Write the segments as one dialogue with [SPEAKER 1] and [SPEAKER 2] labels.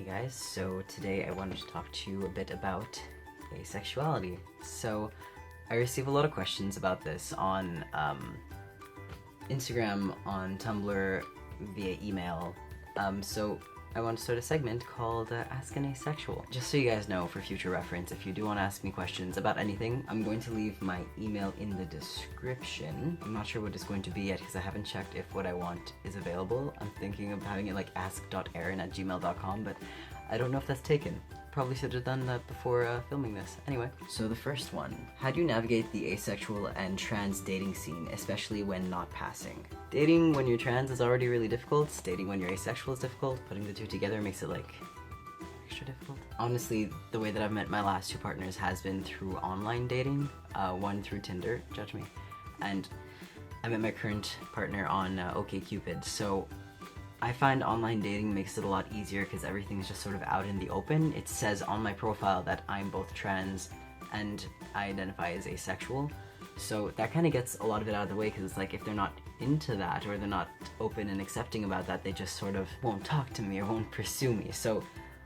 [SPEAKER 1] Hey guys, so today I wanted to talk to you a bit about asexuality. So I receive a lot of questions about this on Instagram, on Tumblr, via email. So I want to start a segment called Ask An Asexual. Just so you guys know, for future reference, if you do want to ask me questions about anything, I'm going to leave my email in the description. I'm not sure what it's going to be yet because I haven't checked if what I want is available. I'm thinking of having it like ask.aaron@gmail.com, but I don't know if that's taken. Probably should have done that before filming this. Anyway, so the first one. How do you navigate the asexual and trans dating scene, especially when not passing? Dating when you're trans is already really difficult. Dating when you're asexual is difficult. Putting the two together makes it like extra difficult. Honestly, the way that I've met my last two partners has been through online dating. One through Tinder, judge me. And I met my current partner on OkCupid. So I find online dating makes it a lot easier because everything's just sort of out in the open. It says on my profile that I'm both trans and I identify as asexual. So that kind of gets a lot of it out of the way because it's like if they're not into that or they're not open and accepting about that, they just sort of won't talk to me or won't pursue me. So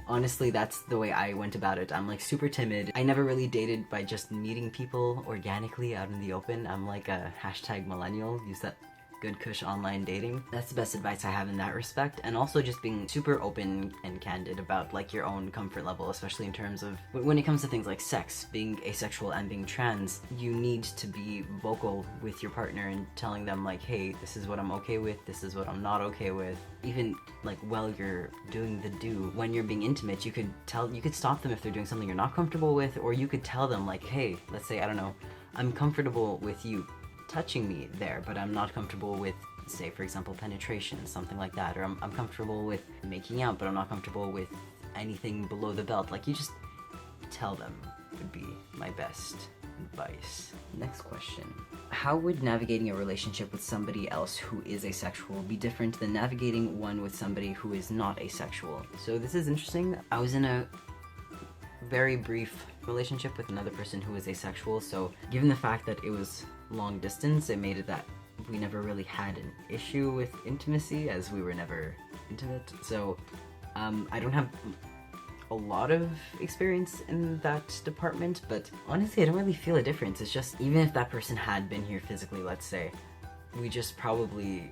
[SPEAKER 1] honestly, that's the way I went about it. I'm like super timid. I never really dated by just meeting people organically out in the open. I'm like a hashtag millennial, use that good cush online dating. That's the best advice I have in that respect, and also just being super open and candid about like your own comfort level, especially in terms of when it comes to things like sex. Being asexual and being trans, you need to be vocal with your partner and telling them like, hey, this is what I'm okay with, this is what I'm not okay with. Even like while you're doing the do, when you're being intimate, you could stop them if they're doing something you're not comfortable with, or you could tell them like, hey, let's say, I don't know, I'm comfortable with you touching me there, but I'm not comfortable with, say, for example, penetration, something like that, or I'm comfortable with making out, but I'm not comfortable with anything below the belt. Like, you just tell them would be my best advice. Next question. How would navigating a relationship with somebody else who is asexual be different than navigating one with somebody who is not asexual? So this is interesting. I was in a very brief relationship with another person who was asexual, so given the fact that it was long distance, it made it that we never really had an issue with intimacy as we were never intimate. So I don't have a lot of experience in that department, but honestly I don't really feel a difference. It's just, even if that person had been here physically, let's say, we just probably,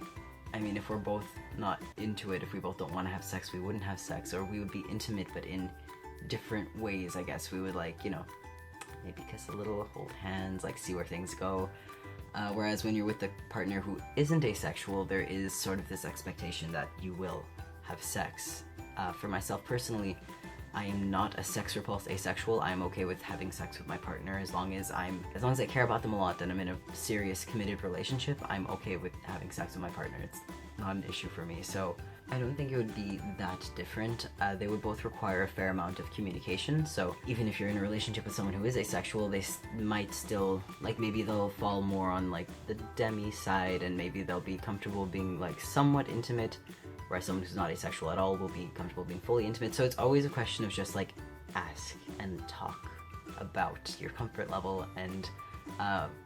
[SPEAKER 1] I mean, if we're both not into it, if we both don't want to have sex, we wouldn't have sex, or we would be intimate but in different ways, I guess. We would, like, you know, maybe kiss a little, hold hands, like see where things go. Whereas when you're with a partner who isn't asexual, there is sort of this expectation that you will have sex. For myself personally, I am not a sex repulsed asexual. I'm okay with having sex with my partner as long as I care about them a lot and I'm in a serious committed relationship. I'm okay with having sex with my partner. It's not an issue for me. So I don't think it would be that different. They would both require a fair amount of communication. So even if you're in a relationship with someone who is asexual, they might still, like, maybe they'll fall more on like the demi side, and maybe they'll be comfortable being like somewhat intimate, whereas someone who's not asexual at all will be comfortable being fully intimate. So it's always a question of just like ask and talk about your comfort level and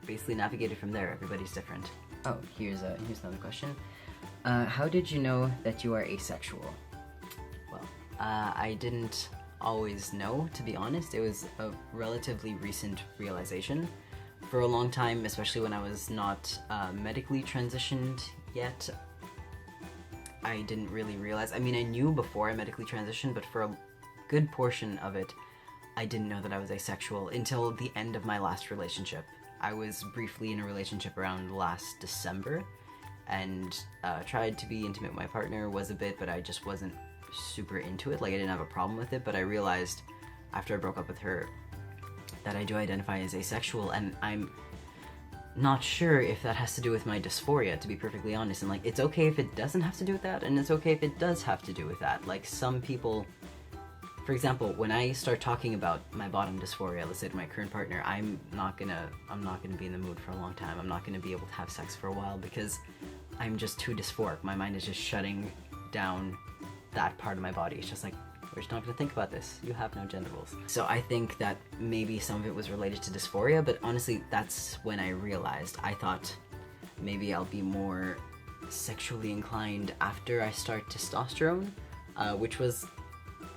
[SPEAKER 1] basically navigate it from there. Everybody's different. Oh, here's another question. How did you know that you are asexual? Well, I didn't always know, to be honest. It was a relatively recent realization. For a long time, especially when I was not medically transitioned yet, I didn't really realize. I mean, I knew before I medically transitioned, but for a good portion of it, I didn't know that I was asexual until the end of my last relationship. I was briefly in a relationship around last December, and tried to be intimate with my partner, was a bit, but I just wasn't super into it. Like, I didn't have a problem with it, but I realized after I broke up with her that I do identify as asexual, and I'm not sure if that has to do with my dysphoria, to be perfectly honest. And like, it's okay if it doesn't have to do with that, and it's okay if it does have to do with that. Like, some people, for example, when I start talking about my bottom dysphoria, let's say to my current partner, I'm not gonna be in the mood for a long time. I'm not gonna be able to have sex for a while because I'm just too dysphoric. My mind is just shutting down that part of my body. It's just like, we're just not gonna think about this. You have no genitals. So I think that maybe some of it was related to dysphoria, but honestly, that's when I realized. I thought maybe I'll be more sexually inclined after I start testosterone, which was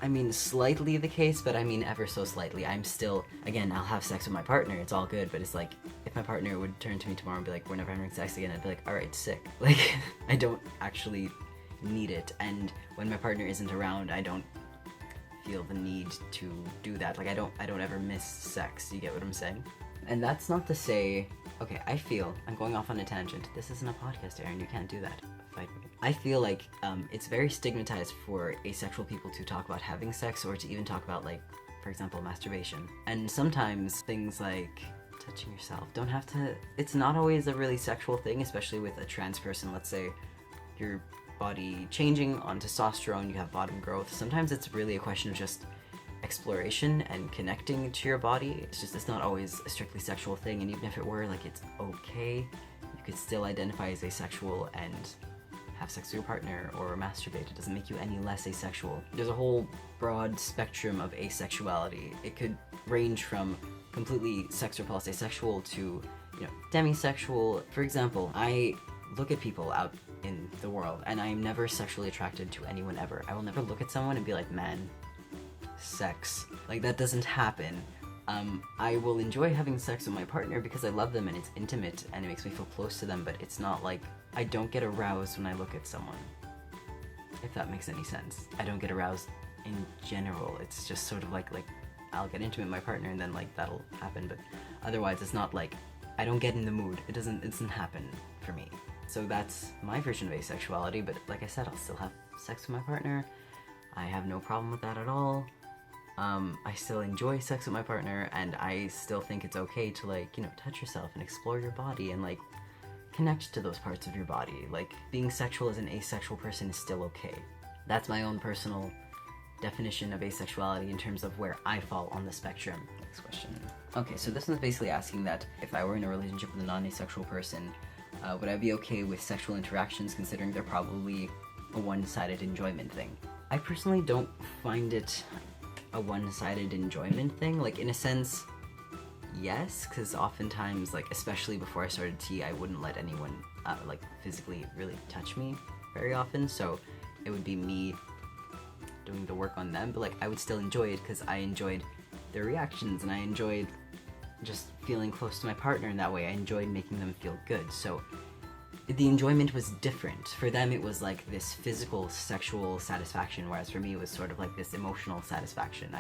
[SPEAKER 1] I mean, slightly the case, but I mean ever so slightly. I'm still, again, I'll have sex with my partner, it's all good, but it's like, if my partner would turn to me tomorrow and be like, we're never having sex again, I'd be like, alright, sick. Like, I don't actually need it, and when my partner isn't around, I don't feel the need to do that. Like, I don't ever miss sex, you get what I'm saying? And that's not to say, okay, I feel, I'm going off on a tangent, this isn't a podcast, Aaron, you can't do that. Fight me. I feel like it's very stigmatized for asexual people to talk about having sex, or to even talk about, like, for example, masturbation. And sometimes things like touching yourself don't have to, it's not always a really sexual thing, especially with a trans person. Let's say your body changing on testosterone, you have bottom growth. Sometimes it's really a question of just exploration and connecting to your body. It's not always a strictly sexual thing, and even if it were, like, it's okay. You could still identify as asexual and have sex with your partner or masturbate. It doesn't make you any less asexual. There's a whole broad spectrum of asexuality. It could range from completely sex repulsed asexual to, you know, demisexual. For example, I look at people out in the world and I'm never sexually attracted to anyone ever. I will never look at someone and be like, man, sex. Like, that doesn't happen. I will enjoy having sex with my partner because I love them and it's intimate and it makes me feel close to them, but it's not like, I don't get aroused when I look at someone. If that makes any sense. I don't get aroused in general. It's just sort of like I'll get intimate with my partner and then, like, that'll happen, but otherwise it's not like, I don't get in the mood. It doesn't happen for me. So that's my version of asexuality, but like I said, I'll still have sex with my partner. I have no problem with that at all. I still enjoy sex with my partner, and I still think it's okay to, like, you know, touch yourself and explore your body and, like, connect to those parts of your body. Like, being sexual as an asexual person is still okay. That's my own personal definition of asexuality in terms of where I fall on the spectrum. Next question. Okay, so this one's basically asking that if I were in a relationship with a non-asexual person, would I be okay with sexual interactions considering they're probably a one-sided enjoyment thing? I personally don't find it a one-sided enjoyment thing. Like, in a sense, yes, because oftentimes, like, especially before I started T, I wouldn't let anyone, like, physically really touch me very often, so it would be me doing the work on them, but, like, I would still enjoy it because I enjoyed their reactions, and I enjoyed just feeling close to my partner in that way. I enjoyed making them feel good, so the enjoyment was different. For them, it was like this physical, sexual satisfaction, whereas for me, it was sort of like this emotional satisfaction.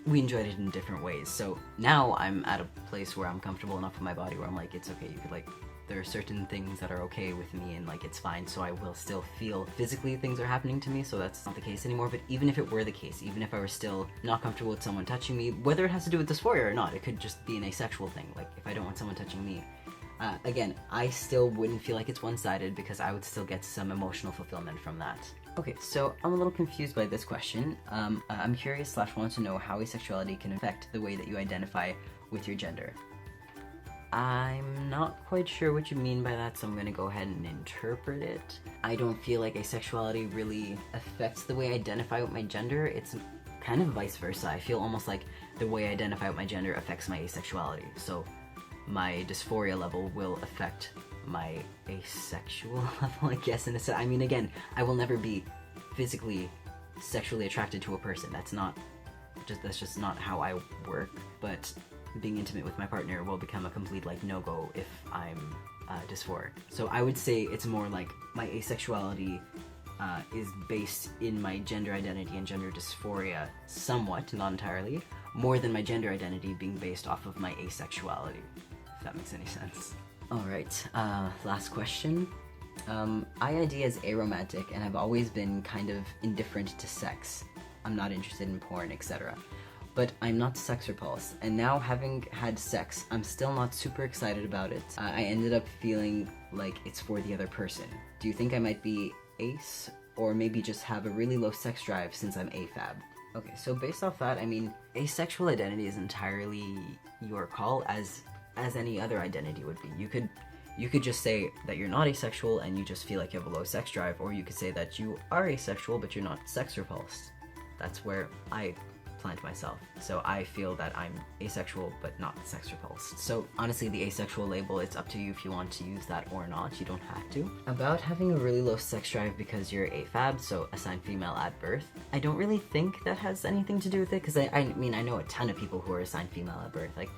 [SPEAKER 1] We enjoyed it in different ways. So now I'm at a place where I'm comfortable enough with my body where I'm like, it's okay, you could, like, there are certain things that are okay with me and, like, it's fine, so I will still feel physically things are happening to me, so that's not the case anymore. But even if it were the case, even if I were still not comfortable with someone touching me, whether it has to do with dysphoria or not, it could just be an asexual thing. Like, if I don't want someone touching me, again, I still wouldn't feel like it's one-sided because I would still get some emotional fulfillment from that. Okay, so I'm a little confused by this question. I'm curious / want to know how asexuality can affect the way that you identify with your gender. I'm not quite sure what you mean by that, so I'm gonna go ahead and interpret it. I don't feel like asexuality really affects the way I identify with my gender. It's kind of vice versa. I feel almost like the way I identify with my gender affects my asexuality. So my dysphoria level will affect my asexual level, I guess, in a sense. I mean, again, I will never be physically sexually attracted to a person. That's just not how I work. But being intimate with my partner will become a complete, like, no-go if I'm dysphoric. So I would say it's more like my asexuality is based in my gender identity and gender dysphoria somewhat, not entirely, more than my gender identity being based off of my asexuality, if that makes any sense. Alright, last question. I ID as aromantic, and I've always been kind of indifferent to sex. I'm not interested in porn, etc. But I'm not sex repulsed, and now having had sex, I'm still not super excited about it. I ended up feeling like it's for the other person. Do you think I might be ace, or maybe just have a really low sex drive since I'm AFAB? Okay, so based off that, I mean, asexual identity is entirely your call, as any other identity would be. You could just say that you're not asexual and you just feel like you have a low sex drive, or you could say that you are asexual but you're not sex repulsed. That's where I plant myself. So I feel that I'm asexual but not sex repulsed. So honestly, the asexual label, it's up to you if you want to use that or not. You don't have to. About having a really low sex drive because you're AFAB, so assigned female at birth, I don't really think that has anything to do with it, because I mean, I know a ton of people who are assigned female at birth. Like,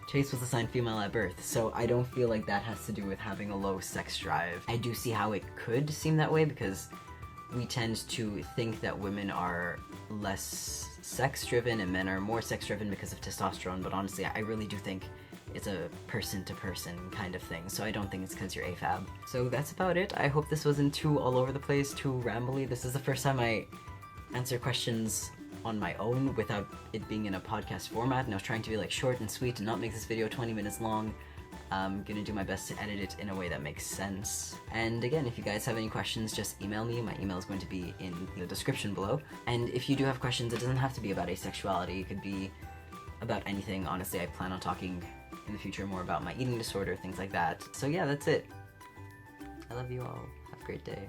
[SPEAKER 1] Chase was assigned female at birth, so I don't feel like that has to do with having a low sex drive. I do see how it could seem that way, because we tend to think that women are less sex-driven and men are more sex-driven because of testosterone, but honestly, I really do think it's a person-to-person kind of thing, so I don't think it's because you're AFAB. So that's about it. I hope this wasn't too all over the place, too rambly. This is the first time I answer questions on my own without it being in a podcast format, and I was trying to be like short and sweet and not make this video 20 minutes long. I'm gonna do my best to edit it in a way that makes sense. And again, if you guys have any questions, just email me. My email is going to be in the description below. And if you do have questions, it doesn't have to be about asexuality. It could be about anything. Honestly, I plan on talking in the future more about my eating disorder, things like that. So yeah, that's it. I love you all. Have a great day.